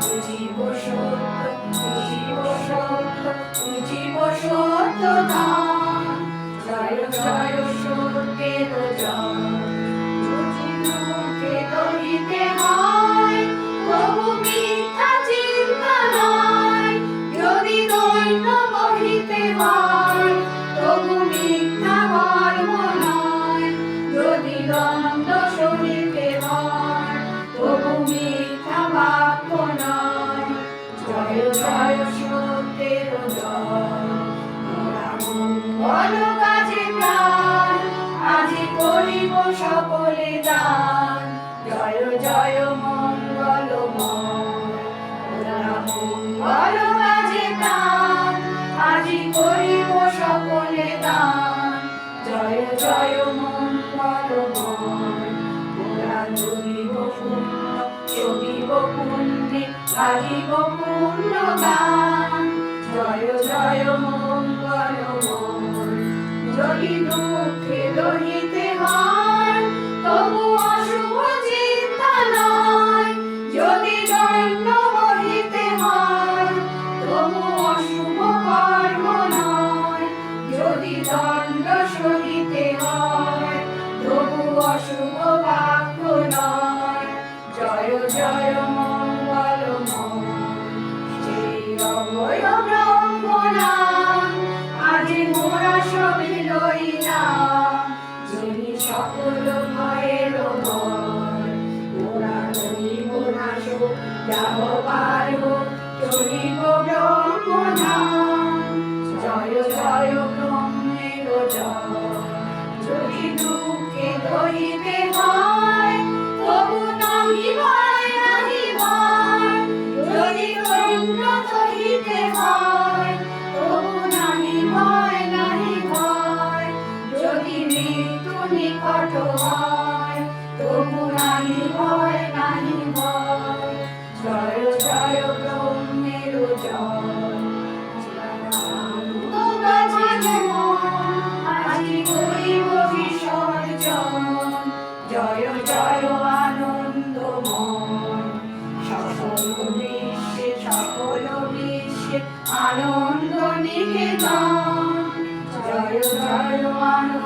বুঝিব সত্য, বুঝিব সত্য, বুঝিব সত্য ধাম। জয় জয় সত্যের জয়। যদি দুঃখে দহিতে হয়, তবু মিথ্যা চিন্তা নয়। যদি দৈন্য বহিতে হয়, তবু মিথ্যা কর্ম নয়। যদি দ্বন্দ্ব সহিতে হয়, তবু মিথ্যা বাক্য নয়। জয় জয় সত্যের জয়। মোরা মঙ্গল কাজে প্রাণ, আজি করিব সকলে দান। জয় জয় মঙ্গলময়। মোরা মঙ্গল কাজে প্রাণ, আজি করিব সকলে দান। জয় জয় মঙ্গলময়। মোরা লইব পুণ্য, চলিব পুণ্যে, গাহিব পুণ্য গান। জয় জয় মঙ্গলময়। যদি দুঃখে দহিতে হয়, তবু অশুভ চিন্তা নয়। যদি দৈন্য বহিতে হয়, তবু অশুভ কর্ম নয়। যদি দণ্ড সহিতে হয়, তবু অশুভ বাক্য নয়। জয় জয় মঙ্গলময়। সেই অভয় ব্রহ্মনাম, আজি মোরা সবে লইলাম। যিনি সকল ভয়ের ভয়, মোরা লইব না শোক, যাব পারব, চলিব ব্রহ্মধাম। জয় জয় ব্রহ্মের জয়। যদি দুঃখে দহিতে হয়, তবু নাহি ভয়, নাহি ভয়। যদি দৈন্য সহিতে হয়, তবু নাহি ভয়, নাহি ভয়। যদি মৃত্যু নিকট হয়, তবু নাহি ভয়, নাহি ভয়। জয় জয় ব্রহ্মের জয়। আজি করিব বিসর্জন। জয় জয় আনন্দময়। সকল বিশ্বে, সকল বিশ্বে আনন্দ নিকেতন। জয় জয় আনন্দ।